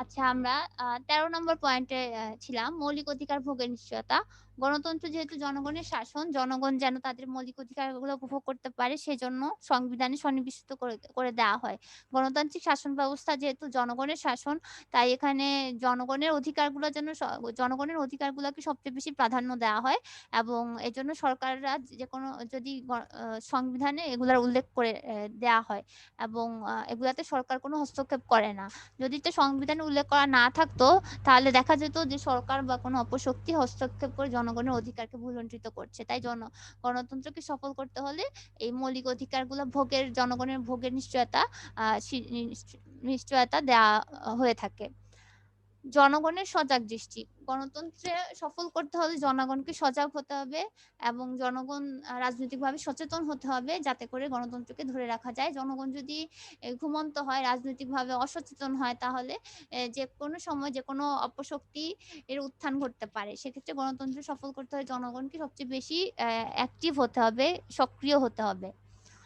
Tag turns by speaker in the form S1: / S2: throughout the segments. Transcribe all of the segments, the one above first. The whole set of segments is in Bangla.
S1: আচ্ছা, আমরা ১৩ নম্বর পয়েন্টে ছিলাম, মৌলিক অধিকার ভোগের নিশ্চয়তা। গণতন্ত্র যেহেতু জনগণের শাসন, জনগণ যেন তাদের মৌলিক অধিকারগুলো উপভোগ করতে পারে সেজন্য সংবিধানে সন্নিবেশিত করে দেওয়া হয়। গণতান্ত্রিক শাসন ব্যবস্থা যেহেতু জনগণের শাসন, তাই এখানে জনগণের অধিকারগুলো যেন জনগণের অধিকারগুলোকে সবচেয়ে বেশি প্রাধান্য দেওয়া হয় এবং এজন্য সরকাররা যেকোনো যদি সংবিধানে এগুলার উল্লেখ করে দেওয়া হয় এবং এগুলাতে সরকার কোনো হস্তক্ষেপ করে না। যদি তো সংবিধানে উল্লেখ করা না থাকতো তাহলে দেখা যেত যে সরকার বা কোনো অপশক্তি হস্তক্ষেপ করে জনগণের অধিকারকে ভূলুণ্ঠিত করছে। তাই গণতন্ত্রকে সফল করতে হলে এই মৌলিক অধিকারগুলো ভোগের জনগণের ভোগের নিশ্চয়তা দেওয়া হয়ে থাকে। জনগণের সজাগ দৃষ্টি। গণতন্ত্রে সফল করতে হলে জনগণকে সজাগ হতে হবে এবং জনগণ রাজনৈতিকভাবে সচেতন হতে হবে যাতে করে গণতন্ত্রকে ধরে রাখা যায়। জনগণ যদি ঘুমন্ত হয়, রাজনৈতিকভাবে অসচেতন হয় তাহলে যেকোনো সময় যেকোনো অপশক্তি এর উত্থান ঘটতে পারে। সেক্ষেত্রে গণতন্ত্র সফল করতে হলে জনগণকে সবচেয়ে বেশি অ্যাক্টিভ হতে হবে, সক্রিয় হতে হবে।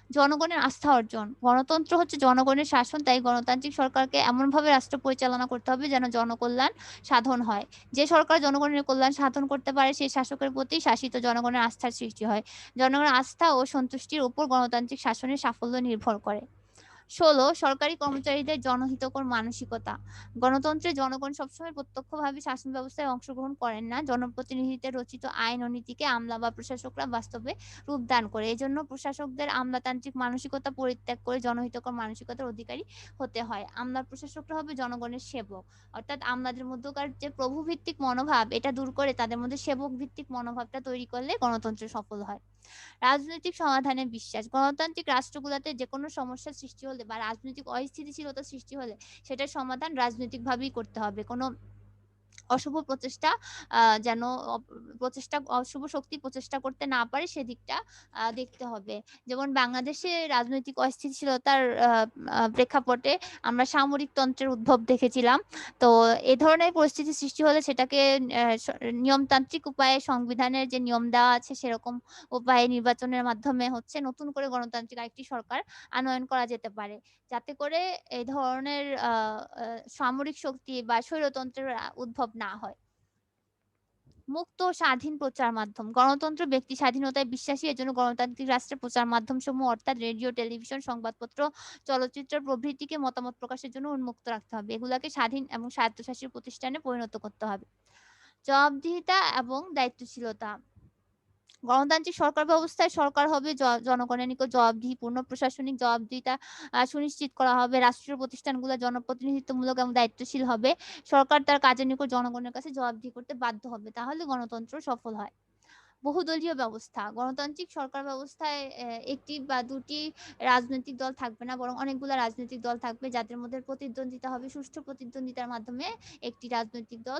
S1: জনগণের আস্থা অর্জন। গণতন্ত্র হচ্ছে জনগণের শাসন, তাই গণতান্ত্রিক সরকারকে এমনভাবে রাষ্ট্র পরিচালনা করতে হবে যেন জনকল্যাণ সাধন হয়। যে সরকার জনগণের কল্যাণ সাধন করতে পারে সেই শাসকের প্রতি শাসিত জনগণের আস্থার সৃষ্টি হয়। জনগণের আস্থা ও সন্তুষ্টির উপর গণতান্ত্রিক শাসনের সাফল্য নির্ভর করে। ১৬ সরকারি কর্মচারীদের জনহিতকর মানসিকতা। গণতন্ত্রে জনগণ সবসময় প্রত্যক্ষভাবে শাসন ব্যবস্থায় অংশগ্রহণ করেন না। জনপ্রতিনিধিদের রচিত আইন ও নীতিকে আমলা বা প্রশাসকরা বাস্তবে রূপদান করে। এজন্য প্রশাসকদের আমলাতান্ত্রিক মানসিকতা পরিত্যাগ করে জনহিতকর মানসিকতার অধিকারী হতে হয়। আমলা প্রশাসকরা হবে জনগণের সেবক। অর্থাৎ আমলাদের মধ্যকার যে প্রভুভিত্তিক মনোভাব এটা দূর করে তাদের মধ্যে সেবক ভিত্তিক মনোভাবটা তৈরি করলে গণতন্ত্র সফল হয়। রাজনৈতিক সমাধানে বিশ্বাস। গণতান্ত্রিক রাষ্ট্রগুলোতে যেকোনো সমস্যার সৃষ্টি হলে বা রাজনৈতিক অস্থিতিশীলতা সৃষ্টি হলে সেটার সমাধান রাজনৈতিকভাবেই করতে হবে। কোনো অশুভ প্রচেষ্টা যেন অশুভ শক্তি প্রচেষ্টা করতে না পারে সেদিকটা দেখতে হবে। যেমন বাংলাদেশে রাজনৈতিক অস্থিতিশীলতার প্রেক্ষাপটে আমরা সামরিক তন্ত্রের উদ্ভব দেখেছিলাম। তো এ ধরনের পরিস্থিতি সৃষ্টি হলে সেটাকে নিয়মতান্ত্রিক উপায়ে সংবিধানের যে নিয়ম দেওয়া আছে সেরকম উপায়ে নির্বাচনের মাধ্যমে হচ্ছে নতুন করে গণতান্ত্রিক আরেকটি সরকার আনয়ন করা যেতে পারে। যাতে করে এই ধরনের সামরিক শক্তি বা স্বৈরতন্ত্রের উদ্ভব না হয়। মুক্ত ও স্বাধীন প্রচার মাধ্যম। গণতন্ত্র ব্যক্তি স্বাধীনতায় বিশ্বাসী, এজন্য গণতান্ত্রিক রাষ্ট্রের প্রচার মাধ্যমসমূহ অর্থাৎ রেডিও, টেলিভিশন, সংবাদপত্র, চলচ্চিত্র প্রভৃতিকে মতামত প্রকাশের জন্য উন্মুক্ত রাখতে হবে। এগুলাকে স্বাধীন এবং স্বায়ত্তশাসী প্রতিষ্ঠানে পরিণত করতে হবে। জবাবদিহিতা এবং দায়িত্বশীলতা। গণতান্ত্রিক সরকার ব্যবস্থায় সরকার হবে জনগণের নিকট জবাবদিহিপূর্ণ। প্রশাসনিক জবাবদিহিতা সুনিশ্চিত করা হবে। রাষ্ট্রীয় প্রতিষ্ঠানগুলো জনপ্রতিনিধিত্বমূলক এবং দায়িত্বশীল হবে। সরকার তার কাজের নিকট জনগণের কাছে জবাবদিহি করতে বাধ্য হবে। তাহলে গণতন্ত্র সফল হয়। বহুদলীয় ব্যবস্থা। গণতান্ত্রিক সরকার ব্যবস্থায় একটি বা দুটি রাজনৈতিক দল থাকবে না, বরং অনেকগুলা রাজনৈতিক দল থাকবে যাদের মধ্যে প্রতিদ্বন্দ্বিতা হবে। সুষ্ঠু প্রতিদ্বন্দ্বিতার মাধ্যমে একটি রাজনৈতিক দল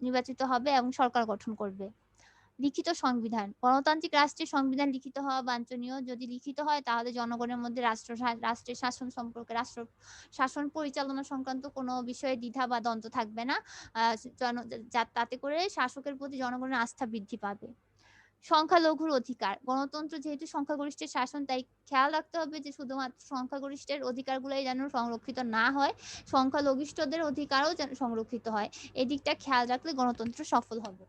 S1: নির্বাচিত হবে এবং সরকার গঠন করবে। লিখিত সংবিধান। গণতান্ত্রিক রাষ্ট্রের সংবিধান লিখিত হওয়া বাঞ্ছনীয়। যদি লিখিত হয় তাহলে জনগণের মধ্যে রাষ্ট্রের শাসন সম্পর্কে, রাষ্ট্র শাসন পরিচালনা সংক্রান্ত কোনো বিষয়ে দ্বিধা বা দ্বন্দ্ব থাকবে না। তাতে করে শাসকের প্রতি জনগণের আস্থা বৃদ্ধি পাবে। সংখ্যালঘুর অধিকার। গণতন্ত্র যেহেতু সংখ্যাগরিষ্ঠের শাসন, তাই খেয়াল রাখতে হবে যে শুধুমাত্র সংখ্যাগরিষ্ঠের অধিকারগুলোই যেন সংরক্ষিত না হয়, সংখ্যালঘিষ্ঠদের অধিকারও যেন সংরক্ষিত হয়। এদিকটা খেয়াল রাখলে গণতন্ত্র সফল হবে।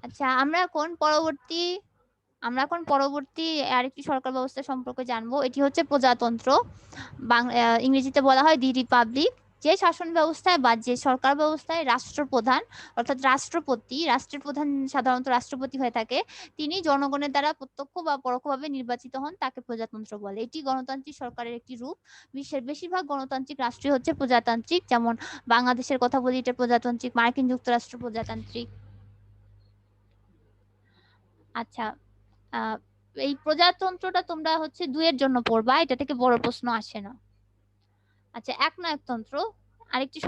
S1: আচ্ছা, আমরা এখন পরবর্তী আরেকটি সরকার ব্যবস্থা সম্পর্কে জানবো। এটি হচ্ছে প্রজাতন্ত্র। ইংরেজিতে বলা হয় দি রিপাবলিক। যে শাসন ব্যবস্থায় বা যে সরকার ব্যবস্থায় রাষ্ট্রপ্রধান অর্থাৎ রাষ্ট্রের প্রধান সাধারণত রাষ্ট্রপতি হয়ে থাকে, তিনি জনগণের দ্বারা প্রত্যক্ষ বা পরোক্ষভাবে নির্বাচিত হন, তাকে প্রজাতন্ত্র বলে। এটি গণতান্ত্রিক সরকারের একটি রূপ। বিশ্বের বেশিরভাগ গণতান্ত্রিক রাষ্ট্রই হচ্ছে প্রজাতান্ত্রিক। যেমন বাংলাদেশের কথা বলি, এটা প্রজাতান্ত্রিক। মার্কিন যুক্তরাষ্ট্র প্রজাতান্ত্রিক। আচ্ছা, আহ এই প্রজাতন্ত্রটা তোমরা হচ্ছে ২ এর জন্য পড়বা, এটা থেকে বড় প্রশ্ন আসে না। আচ্ছা, একনায়কতন্ত্র আরেকটি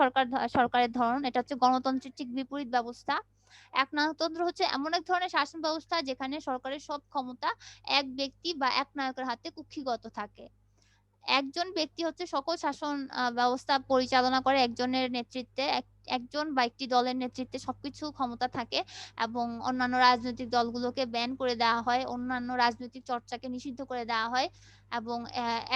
S1: সরকারের ধরন। এটা হচ্ছে গণতন্ত্রের ঠিক বিপরীত ব্যবস্থা। একনায়কতন্ত্র হচ্ছে এমন এক ধরনের শাসন ব্যবস্থা যেখানে সরকারের সব ক্ষমতা এক ব্যক্তি বা এক নায়কের হাতে কুক্ষিগত থাকে। একজন ব্যক্তি হচ্ছে সকল শাসন ব্যবস্থা পরিচালনা করে একজনের নেতৃত্বে। একজন বা একটি দলের নেতৃত্বে সবকিছু ক্ষমতা থাকে এবং অন্যান্য রাজনৈতিক দলগুলোকে ব্যান করে দেওয়া হয়, অন্যান্য রাজনৈতিক চর্চাকে নিষিদ্ধ করে দেওয়া হয় এবং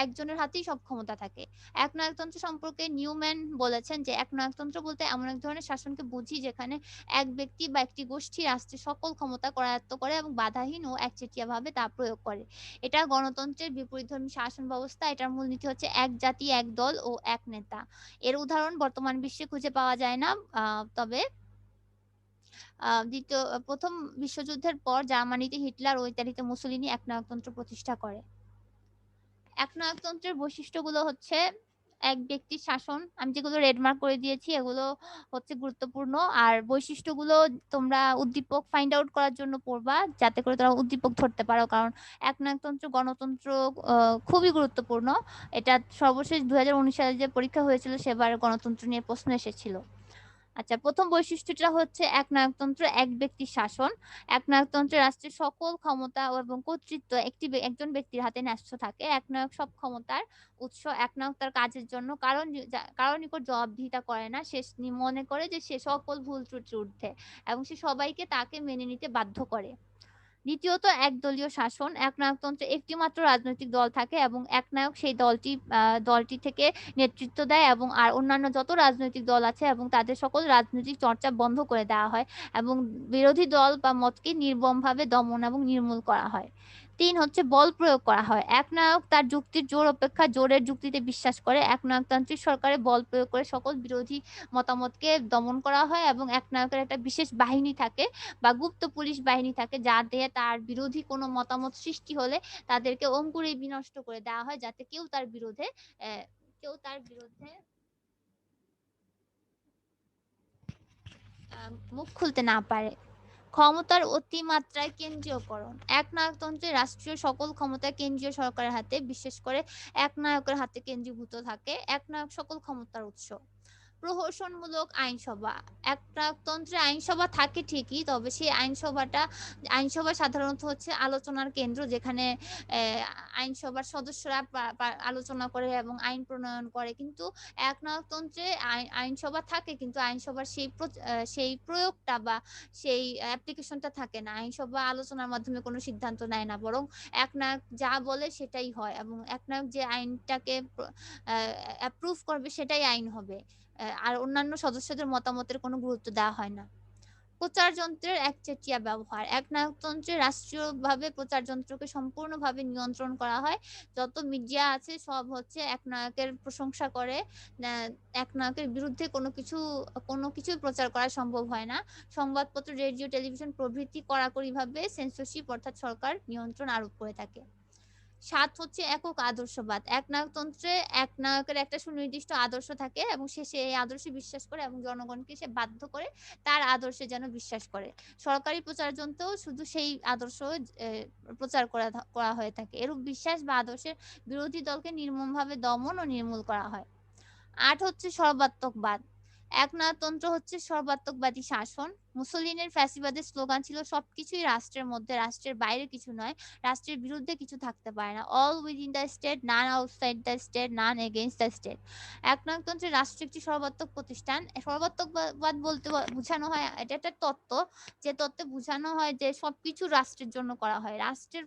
S1: একজনের হাতেই সব ক্ষমতা থাকে। একনায়কতন্ত্র সম্পর্কে নিউম্যান বলেছেন যে একনায়কতন্ত্র বলতে এমন এক ধরনের শাসনকে বুঝি যেখানে এক ব্যক্তি বা একটি গোষ্ঠী রাষ্ট্রের সকল ক্ষমতা করায়ত্ত করে এবং বাধাহীন ও একচেটিয়াভাবে তা প্রয়োগ করে। এটা গণতন্ত্রের বিপরীতধর্মী শাসন ব্যবস্থা। এটার মূলনীতি হচ্ছে এক জাতি, এক দল ও এক নেতা। এর উদাহরণ বর্তমান বিশ্বে খুঁজে পাওয়া যায় না। তবে প্রথম বিশ্বযুদ্ধের পর জার্মানিতে হিটলার ও ইতালিতে মুসোলিনি একনায়কতন্ত্র প্রতিষ্ঠা করে। একনায়কতন্ত্রের বৈশিষ্ট্যগুলো হচ্ছে এক ব্যক্তির শাসন। আমি যেগুলো রেড মার্ক করে দিয়েছি এগুলো হচ্ছে গুরুত্বপূর্ণ। আর বৈশিষ্ট্যগুলো তোমরা উদ্দীপক ফাইন্ড আউট করার জন্য পড়বা, যাতে করে তোমরা উদ্দীপক ধরতে পারো। কারণ একনায়কতন্ত্র গণতন্ত্র খুবই গুরুত্বপূর্ণ। এটা সর্বশেষ 2019 সালে যে পরীক্ষা হয়েছিল সেবার গণতন্ত্র নিয়ে প্রশ্ন এসেছিল। আচ্ছা, প্রথম বৈশিষ্ট্যটা হচ্ছে একনায়কতন্ত্র এক ব্যক্তির শাসন। একনায়কতন্ত্রে রাষ্ট্রের সকল ক্ষমতা এবং কর্তৃত্ব একজন ব্যক্তির হাতে ন্যস্ত থাকে। একনায়ক সব ক্ষমতার উৎস। একনায়ক তার কাজের জন্য কারো নিকট জবাবদিহিতা করে না। সে মনে করে যে সে সকল ভুল ত্রুটির ঊর্ধ্বে এবং সে সবাইকে তাকে মেনে নিতে বাধ্য করে। দ্বিতীয়ত একদলীয় শাসন। একনায়কতন্ত্রে একটি মাত্র রাজনৈতিক দল থাকে এবং একনায়ক সেই দলটি থেকে নেতৃত্ব দেয় এবং আর অন্যান্য যত রাজনৈতিক দল আছে এবং তাদের সকল রাজনৈতিক চর্চা বন্ধ করে দেওয়া হয় এবং বিরোধী দল বা মতকে নির্মমভাবে দমন এবং নির্মূল করা হয়। 3 হচ্ছে বল প্রয়োগ করা হয়। একনায়ক তার যুক্তির জোর অপেক্ষা জোরের যুক্তিতে বিশ্বাস করে। একনায়কতান্ত্রিক সরকারে বল প্রয়োগ করে সকল বিরোধী মতামতকে দমন করা হয় এবং একনায়কের একটা বিশেষ বাহিনী থাকে বা গুপ্ত পুলিশ বাহিনী থাকে, যা দিয়ে তার বিরোধী কোনো মতামত সৃষ্টি হলে তাদেরকে অঙ্কুরে বিনষ্ট করে দেওয়া হয়, যাতে কেউ তার বিরুদ্ধে মুখ খুলতে না পারে। ক্ষমতার অতিমাত্রায় কেন্দ্রীয়করণ। একনায়কতন্ত্রে রাষ্ট্রীয় সকল ক্ষমতা কেন্দ্রীয় সরকারের হাতে, বিশেষ করে একনায়কের হাতে কেন্দ্রীভূত থাকে। একনায়ক সকল ক্ষমতার উৎস। প্রহসনমূলক আইনসভা। একনায়কতন্ত্রে আইনসভা থাকে ঠিকই, তবে সেই আইনসভা সাধারণত হচ্ছে আলোচনার কেন্দ্র, যেখানে আইনসভার সদস্যরা আলোচনা করে এবং আইন প্রণয়ন করে। কিন্তু একনায়কতন্ত্রে আইনসভা থাকে, কিন্তু আইনসভার সেই প্রয়োগটা বা সেই অ্যাপ্লিকেশনটা থাকে না। আইনসভা আলোচনার মাধ্যমে কোনো সিদ্ধান্ত নেয় না, বরং একনায়ক যা বলে সেটাই হয় এবং একনায়ক যে আইনটাকে অ্যাপ্রুভ করবে সেটাই আইন হবে। আর অন্যান্য সদস্যদের মতামতের কোনো গুরুত্ব দেওয়া হয় না। প্রচারযন্ত্রের একচেটিয়া ব্যবহার। একনায়কতন্ত্রে রাষ্ট্রীয়ভাবে প্রচারযন্ত্রকে সম্পূর্ণভাবে নিয়ন্ত্রণ করা হয়। যত মিডিয়া আছে সব হচ্ছে একনায়কের প্রশংসা করে। একনায়কের বিরুদ্ধে কোনো কিছুই প্রচার করা সম্ভব হয় না। সংবাদপত্র, রেডিও, টেলিভিশন প্রভৃতি কড়াকড়িভাবে সেন্সরশিপ অর্থাৎ সরকার নিয়ন্ত্রণ আরোপ করে থাকে। 7 হচ্ছে একক আদর্শবাদ। একনায়কতন্ত্রে একনায়কের একটা সুনির্দিষ্ট আদর্শ থাকে এবং সে সেই আদর্শে বিশ্বাস করে এবং জনগণকে সে বাধ্য করে তার আদর্শে যেন বিশ্বাস করে। সরকারি প্রচারযন্ত্রেও শুধু সেই আদর্শ প্রচার করা হয়ে থাকে। এরূপ বিশ্বাস বা আদর্শের বিরোধী দলকে নির্মমভাবে দমন ও নির্মূল করা হয়। 8 হচ্ছে সর্বাত্মকবাদ। একনায়কতন্ত্র হচ্ছে সর্বাত্মকবাদী শাসন। মুসোলিনির ফ্যাসিবাদের স্লোগান ছিল সবকিছুই রাষ্ট্রের মধ্যে, রাষ্ট্রের বাইরে কিছু নয়, রাষ্ট্রের বিরুদ্ধে কিছু থাকতে পারে না। All within the state, none outside the state, none against the state. একনায়কতন্ত্রে রাষ্ট্র একটি সর্বাত্মক প্রতিষ্ঠান। সর্বাত্মকবাদ বলতে বোঝানো হয়, এটা একটা তত্ত্ব, যে তত্ত্বে বোঝানো হয় যে সবকিছু রাষ্ট্রের জন্য করা হয়। রাষ্ট্রের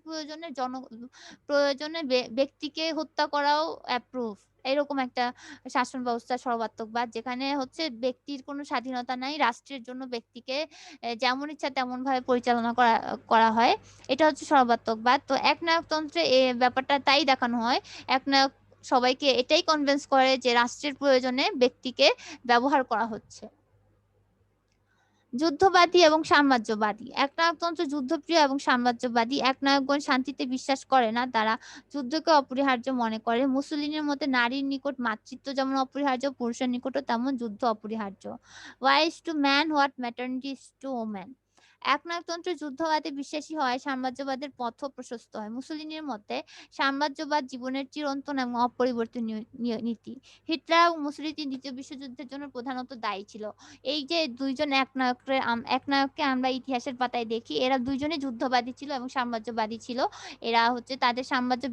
S1: প্রয়োজনে ব্যক্তিকে হত্যা করাও অ্যাপ্রুভ। এরকম একটা শাসন ব্যবস্থা সর্বাত্মকবাদ, যেখানে হচ্ছে ব্যক্তির কোনো স্বাধীনতা নাই, রাষ্ট্রের জন্য ব্যক্তিকে যেমন ইচ্ছা তেমন ভাবে পরিচালনা করা করা হয়। এটা হচ্ছে সর্বাত্মকবাদ। তো একনায়কতন্ত্রে ব্যাপারটা তাই দেখানো হয়। একনায়ক সবাইকে এটাই কনভিন্স করে যে রাষ্ট্রের প্রয়োজনে ব্যক্তিকে ব্যবহার করা হচ্ছে। যুদ্ধবাদী এবং সাম্রাজ্যবাদী। একনায়কতন্ত্র যুদ্ধপ্রিয় এবং সাম্রাজ্যবাদী। একনায়কগণ শান্তিতে বিশ্বাস করে না, তারা যুদ্ধকে অপরিহার্য মনে করে। মুসোলিনির মতে নারীর নিকট মাতৃত্ব যেমন অপরিহার্য, পুরুষের নিকটও তেমন যুদ্ধ অপরিহার্য। War is to man what maternity is to woman. একনায়কতন্ত্রে যুদ্ধবাদে বিশ্বাসী হওয়ায় সাম্রাজ্যবাদের পথও প্রশস্ত হয়। মুসোলিনির মতে সাম্রাজ্যবাদ জীবনের চিরন্তন এবং অপরিবর্তনীয় নীতি। হিটলার এবং মুসোলিনি দ্বিতীয় বিশ্বযুদ্ধের জন্য প্রধানত দায়ী ছিল। এই যে দুইজন একনায়ককে আমরা ইতিহাসের পাতায় দেখি, এরা দুইজনই যুদ্ধবাদী ছিল এবং সাম্রাজ্যবাদী ছিল। এরা হচ্ছে তাদের সাম্রাজ্য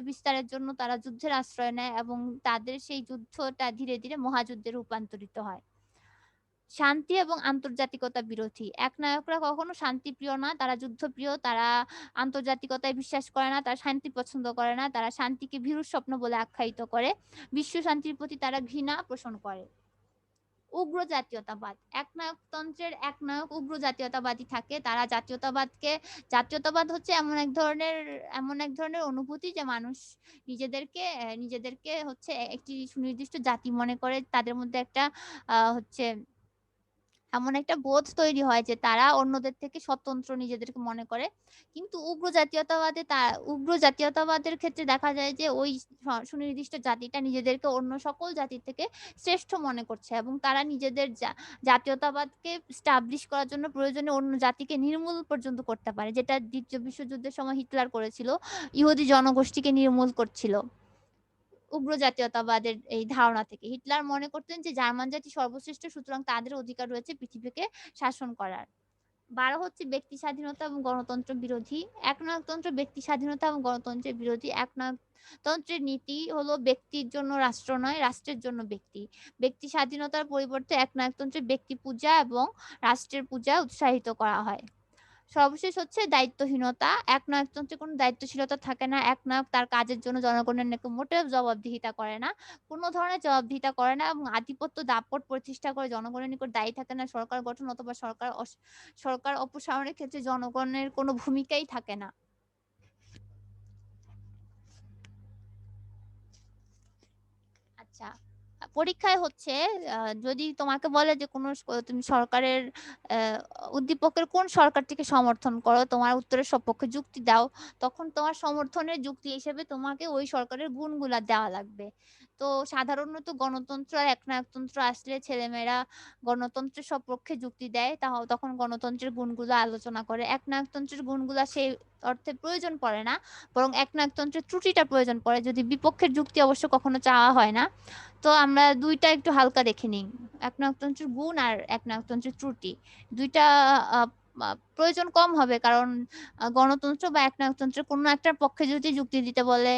S1: বিস্তারের জন্য তারা যুদ্ধের আশ্রয় নেয় এবং তাদের সেই যুদ্ধটা ধীরে ধীরে মহাযুদ্ধে রূপান্তরিত হয়। শান্তি এবং আন্তর্জাতিকতা বিরোধী। একনায়করা কখনো শান্তিপ্রিয় না, তারা যুদ্ধপ্রিয়, তারা আন্তর্জাতিকতায় বিশ্বাস করে না, তারা শান্তি পছন্দ করে না, তারা শান্তিকে ভীরুর স্বপ্ন বলে আখ্যায়িত করে। বিশ্ব শান্তির প্রতি তারা ঘৃণা পোষণ করে। উগ্র জাতীয়তাবাদ। একনায়কতন্ত্রের একনায়ক উগ্র জাতীয়তাবাদী থাকে। তারা জাতীয়তাবাদ হচ্ছে এমন এক ধরনের অনুভূতি যে মানুষ নিজেদেরকে হচ্ছে একটি সুনির্দিষ্ট জাতি মনে করে। তাদের মধ্যে একটা হচ্ছে এমন একটা বোধ তৈরি হয় যে তারা অন্যদের থেকে স্বতন্ত্র নিজেদেরকে মনে করে। কিন্তু উগ্র জাতীয়তাবাদের ক্ষেত্রে দেখা যায় যে ওই সুনির্দিষ্ট জাতিটা নিজেদেরকে অন্য সকল জাতির থেকে শ্রেষ্ঠ মনে করছে এবং তারা নিজেদের জাতীয়তাবাদকে স্টাবলিশ করার জন্য প্রয়োজনে অন্য জাতিকে নির্মূল পর্যন্ত করতে পারে, যেটা দ্বিতীয় বিশ্বযুদ্ধের সময় হিটলার করেছিল। ইহুদি জনগোষ্ঠীকে নির্মূল করছিল উগ্র জাতীয়তাবাদের এই ধারণা থেকে। হিটলার মনে করতেন যে জার্মান জাতি সর্বশ্রেষ্ঠ, সুতরাং তাদের অধিকার রয়েছে পৃথিবীকে শাসন করার। ১২ হচ্ছে ব্যক্তি স্বাধীনতা এবং গণতন্ত্র বিরোধী। একনায়কতন্ত্র ব্যক্তি স্বাধীনতা এবং গণতন্ত্রের বিরোধী। একনায়কতন্ত্রের নীতি হলো ব্যক্তির জন্য রাষ্ট্র নয়, রাষ্ট্রের জন্য ব্যক্তি। ব্যক্তি স্বাধীনতার পরিবর্তে একনায়কতন্ত্রে ব্যক্তি পূজা এবং রাষ্ট্রের পূজা উৎসাহিত করা হয়। সর্বশেষ হচ্ছে দায়িত্বহীনতা। একনায়কতন্ত্রে কোনো দায়িত্বশীলতা থাকে না। একনায়ক তার কাজের জন্য জনগণের নিকট মোটেও জবাবদিহিতা করে না। কোনো ধরনের জবাবদিহিতা করে না এবং আধিপত্য দাপট প্রতিষ্ঠা করে জনগণের নিকট দায়ী থাকে না। সরকার গঠন অথবা সরকার অপসারণের ক্ষেত্রে জনগণের কোনো ভূমিকাই থাকে না। আচ্ছা, পরীক্ষায় হচ্ছে যদি তোমাকে বলে যে তুমি সরকারের আহ, উদ্দীপকের কোন সরকারটিকে সমর্থন করো, তোমার উত্তরের সপক্ষে যুক্তি দাও, তখন তোমার সমর্থনের যুক্তি হিসেবে তোমাকে ওই সরকারের গুণগুলা দেওয়া লাগবে। তো সাধারণত গণতন্ত্র আর একনায়কতন্ত্র আসলে ছেলেমেয়েরা গণতন্ত্রের সপক্ষে যুক্তি দেয়, তখন গণতন্ত্রের গুণগুলো আলোচনা করে। একনায়কতন্ত্রের গুণগুলা সেই অর্থে প্রয়োজন পড়ে না, বরং একনায়কতন্ত্রের ত্রুটিটা প্রয়োজন পড়ে, যদি বিপক্ষের যুক্তি অবশ্য কখনো চাওয়া হয় না। তো আমরা দুইটা একটু হালকা দেখে নিই, একনায়কতন্ত্রের গুণ আর একনায়কতন্ত্রের ত্রুটি। দুইটা আহ, প্রয়োজন কম হবে, কারণ গণতন্ত্র বা একনায়কতন্ত্রের কোনো একটা পক্ষে যদি যুক্তি দিতে বলে,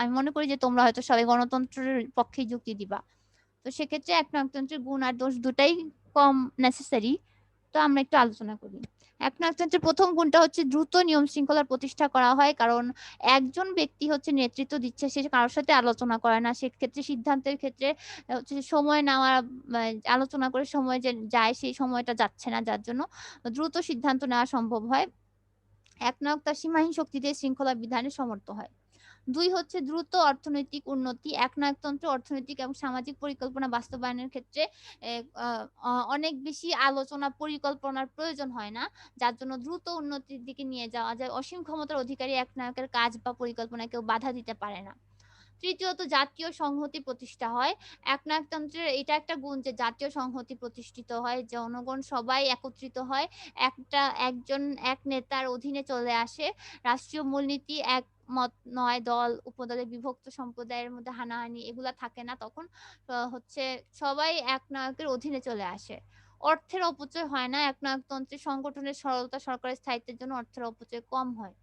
S1: আমি মনে করি যে তোমরা হয়তো সবাই গণতন্ত্রের পক্ষেই যুক্তি দিবা। তো সেক্ষেত্রে একনায়কতন্ত্রের গুণ আর দোষ দুটাই কম নেসেসারি। তো আমরা একটু আলোচনা করি। একনায়কতন্ত্রের প্রথম গুণটা হচ্ছে দ্রুত নিয়ম শৃঙ্খলার প্রতিষ্ঠা করা হয়, কারণ একজন ব্যক্তি হচ্ছে নেতৃত্ব দিচ্ছে, সে কারোর সাথে আলোচনা করে না। সেক্ষেত্রে সিদ্ধান্তের ক্ষেত্রে হচ্ছে সময় নেওয়া, আলোচনা করে সময় যে যায় সেই সময়টা যাচ্ছে না, যার জন্য দ্রুত সিদ্ধান্ত নেওয়া সম্ভব হয়। একনায়ক তার সীমাহীন শক্তি দিয়ে শৃঙ্খলা বিধানে সমর্থ হয়। ২ হচ্ছে দ্রুত অর্থনৈতিক উন্নতি। একনায়কতন্ত্র অর্থনৈতিক এবং সামাজিক পরিকল্পনা বাস্তবায়নের ক্ষেত্রে এ অনেক বেশি আলোচনা পরিকল্পনার প্রয়োজন হয় না, যার জন্য দ্রুত উন্নতির দিকে নিয়ে যাওয়া যায়। অসীম ক্ষমতার অধিকারী একনায়কের কাজ বা পরিকল্পনায় কেউ বাধা দিতে পারে না। তৃতীয়ত জাতীয় সংহতি প্রতিষ্ঠা হয়। একনায়কতন্ত্রের এটা একটা গুণ যে জাতীয় সংহতি প্রতিষ্ঠিত হয়, জনগণ সবাই একত্রিত হয়, এক নেতার অধীনে চলে আসে। রাষ্ট্রীয় মূলনীতি এক মত নয়, দল উপদলে বিভক্ত, সম্প্রদায়ের মধ্যে হানাহানি এগুলা থাকে না তখন। হচ্ছে সবাই এক নায়কের অধীনে চলে আসে। অর্থের অপচয় হয় না একনায়কতন্ত্রের। সংগঠনের সরলতা, সরকারের স্থায়িত্বের জন্য অর্থের অপচয় কম হয়।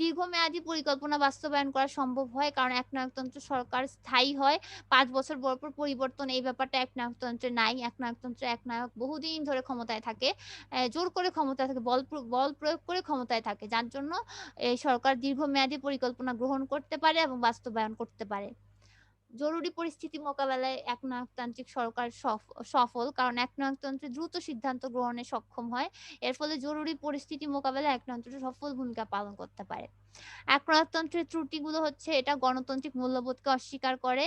S1: দীর্ঘমেয়াদী পরিকল্পনা বাস্তবায়ন করা সম্ভব হয়, কারণ একনায়কতন্ত্র সরকার স্থায়ী হয়, ৫ বছর পর পর পরিবর্তন, এই ব্যাপারটা একনায়কতন্ত্রে নাই। একনায়কতন্ত্রে একনায়ক বহুদিন ধরে ক্ষমতায় থাকে, জোর করে ক্ষমতায় থাকে, বল প্রয়োগ করে ক্ষমতায় থাকে, যার জন্য এই সরকার দীর্ঘমেয়াদী পরিকল্পনা গ্রহণ করতে পারে এবং বাস্তবায়ন করতে পারে। জরুরি পরিস্থিতি মোকাবেলায় একনায়কতান্ত্রিক সরকার সফল, কারণ একনায়কতন্ত্রে দ্রুত সিদ্ধান্ত গ্রহণে সক্ষম হয়। এর ফলে জরুরি পরিস্থিতি মোকাবেলায় একনায়কতন্ত্র সফল ভূমিকা পালন করতে পারে। একনায়কতন্ত্রের ত্রুটিগুলো হচ্ছে এটা গণতান্ত্রিক মূল্যবোধকে অস্বীকার করে।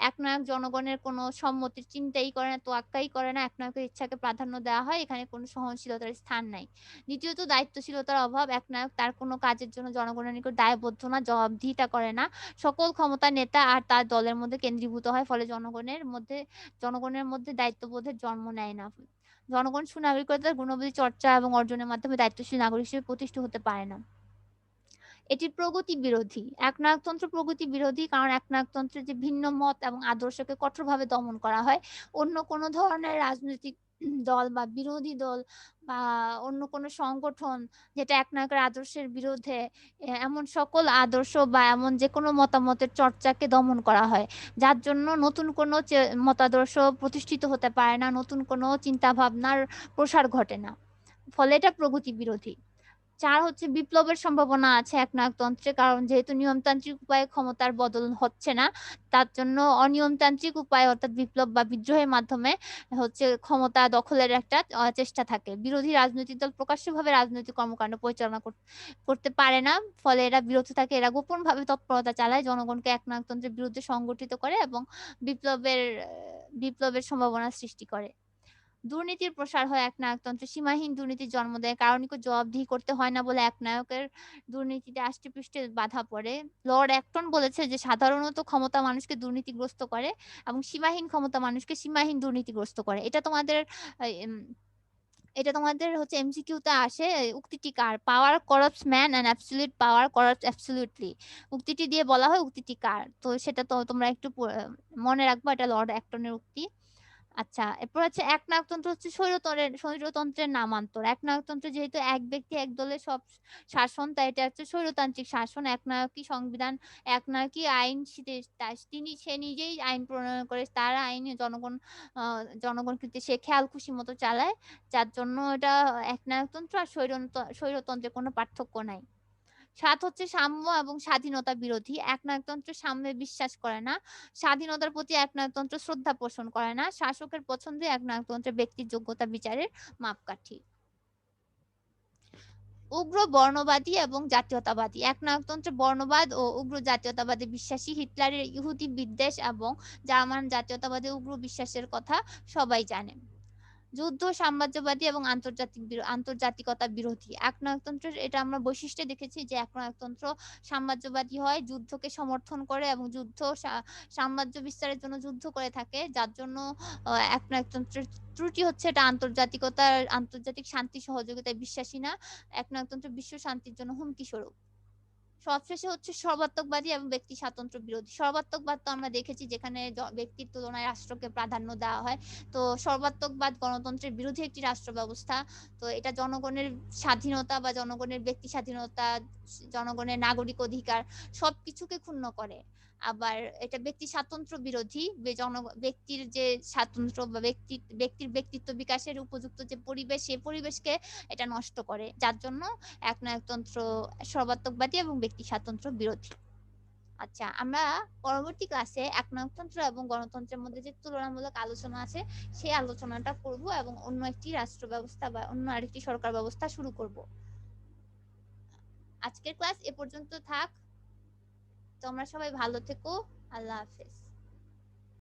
S1: একনায়ক জনগণের কোনো সম্মতির চিন্তাই করে না, তোয়াক্কাই করে না। একনায়কের ইচ্ছাকে প্রাধান্য দেওয়া হয়, এখানে কোনো সহনশীলতার স্থান নাই। দ্বিতীয়ত দায়িত্বশীলতার অভাব। একনায়ক তার কোনো কাজের জন্য জনগণের নিকট দায়বদ্ধ না, জবাবদিহিতা করে না। সকল ক্ষমতা নেতা আর তার দলের মধ্যে কেন্দ্রীভূত হয়, ফলে জনগণের মধ্যে দায়িত্ববোধের জন্ম নেয় না। জনগণ সুনাগরিকতার গুণাবলী চর্চা এবং অর্জনের মাধ্যমে দায়িত্বশীল নাগরিক হিসেবে প্রতিষ্ঠিত হতে পারে না। এটি প্রগতি বিরোধী। একনায়কতন্ত্র প্রগতি বিরোধী, কারণ একনায়কতন্ত্রে যে ভিন্ন মত এবং আদর্শকে কঠোরভাবে দমন করা হয়। অন্য কোনো ধরনের রাজনৈতিক দল বা বিরোধী দল বা অন্য কোনো সংগঠন যেটা একনায়কের আদর্শের বিরুদ্ধে, এমন সকল আদর্শ বা এমন যেকোনো মতামতের চর্চাকে দমন করা হয়। যার জন্য নতুন কোনো মতাদর্শ প্রতিষ্ঠিত হতে পারে না, নতুন কোনো চিন্তাভাবনার প্রসার ঘটে না। ফলে এটা প্রগতি বিরোধী। ৪ হচ্ছে বিপ্লবের সম্ভাবনা আছে একনায়কতন্ত্রে। কারণ যেহেতু নিয়মতান্ত্রিক উপায়ে ক্ষমতার বদল হচ্ছে না, তার জন্য অনিয়মতান্ত্রিক উপায়ে অর্থাৎ বিপ্লব বা বিদ্রোহের মাধ্যমে হচ্ছে ক্ষমতা দখলের একটা চেষ্টা থাকে। বিরোধী রাজনৈতিক দল প্রকাশ্যভাবে রাজনৈতিক কর্মকাণ্ড পরিচালনা করতে পারে না। ফলে এরা বিরত থাকে। এরা গোপনভাবে তৎপরতা চালায়, জনগণকে একনায়কতন্ত্রের বিরুদ্ধে সংগঠিত করে এবং বিপ্লবের সম্ভাবনা সৃষ্টি করে। দুর্নীতির প্রসার হয় একনায়কতন্ত্রে, সীমাহীন দুর্নীতির জন্ম দেয়। কারণিক জবাবদিহি করতে হয় না বলে একনায়কের দুর্নীতিতে আষ্টেপৃষ্ঠে বাধা পড়ে। লর্ড অ্যাক্টন বলেছে যে সাধারণত ক্ষমতা মানুষকে দুর্নীতিগ্রস্ত করে এবং সীমাহীন ক্ষমতা মানুষকে সীমাহীন দুর্নীতিগ্রস্ত করে। এটা তোমাদের হচ্ছে এমসিকিউতে আসে। উক্তিটি কার? Power corrupts man and absolute power corrupts absolutely. উক্তিটি দিয়ে বলা হয় উক্তিটি কার? তো সেটা তো তোমরা একটু মনে রাখবা, এটা লর্ড অ্যাক্টনের উক্তি। আচ্ছা, এরপর হচ্ছে একনায়কতন্ত্র হচ্ছে স্বৈরতন্ত্রের নামান্তর। একনায়কতন্ত্র যেহেতু এক ব্যক্তি এক দলের সব শাসন, তাই এটা হচ্ছে স্বৈরতান্ত্রিক শাসন। একনায়কই সংবিধান, একনায়কই আইন, সে নিজেই আইন প্রণয়ন করে, তার আইনে জনগণ কিন্তু সে খেয়াল খুশি মতো চালায়। যার জন্য এটা একনায়কতন্ত্র আর স্বৈরতন্ত্রের কোনো পার্থক্য নাই। ৭ হচ্ছে সাম্য এবং স্বাধীনতা বিরোধী। একনায়কতন্ত্র সাম্যে বিশ্বাস করে না। স্বাধীনতার প্রতি একনায়কতন্ত্র শ্রদ্ধা পোষণ করে না। শাসকের পছন্দই একনায়কতন্ত্রের ব্যক্তির যোগ্যতা বিচারের মাপকাঠি। উগ্র বর্ণবাদী এবং জাতীয়তাবাদী। একনায়কতন্ত্রে বর্ণবাদ ও উগ্র জাতীয়তাবাদে বিশ্বাসী। হিটলারের ইহুদি বিদ্বেষ এবং জার্মান জাতীয়তাবাদী উগ্র বিশ্বাসের কথা সবাই জানে। যুদ্ধ, সাম্রাজ্যবাদী এবং আন্তর্জাতিকতা বিরোধী। একনায়কতন্ত্রের এটা আমরা বৈশিষ্ট্য দেখেছি যে একনায়কতন্ত্র সাম্রাজ্যবাদী হয়, যুদ্ধকে সমর্থন করে এবং সাম্রাজ্য বিস্তারের জন্য যুদ্ধ করে থাকে। যার জন্য একনায়কতন্ত্রের ত্রুটি হচ্ছে এটা আন্তর্জাতিক শান্তি সহযোগিতায় বিশ্বাসী না। একনায়কতন্ত্র বিশ্ব শান্তির জন্য হুমকি স্বরূপ। সবশেষে হচ্ছে সর্বাত্মকবাদী এবং ব্যক্তি স্বাতন্ত্র্য বিরোধী। সর্বাত্মকবাদ তো আমরা দেখেছি যেখানে ব্যক্তির তুলনায় রাষ্ট্রকে প্রাধান্য দেওয়া হয়। তো সর্বাত্মকবাদ গণতন্ত্রের বিরোধী একটি রাষ্ট্র ব্যবস্থা। তো এটা জনগণের স্বাধীনতা বা জনগণের ব্যক্তি স্বাধীনতা, জনগণের নাগরিক অধিকার সবকিছুকে ক্ষুণ্ণ করে। আবার এটা ব্যক্তি স্বাতন্ত্র্য বিরোধী। ব্যক্তির যে স্বাতন্ত্র্য বা ব্যক্তির ব্যক্তিত্ব বিকাশের উপযুক্ত যে পরিবেশ, সেই পরিবেশকে এটা নষ্ট করে। যার জন্য একনায়কতন্ত্র সর্বাত্মকবাদী এবং ব্যক্তি স্বাতন্ত্র্য বিরোধী। আচ্ছা, আমরা পরবর্তী ক্লাসে একনায়কতন্ত্র এবং গণতন্ত্রের মধ্যে যে তুলনামূলক আলোচনা আছে সেই আলোচনাটা করব এবং অন্য একটি রাষ্ট্র ব্যবস্থা বা অন্য আরেকটি সরকার ব্যবস্থা শুরু করব। আজকের ক্লাস এ পর্যন্ত থাক। তোমরা সবাই ভালো থেকো। আল্লাহ হাফেজ।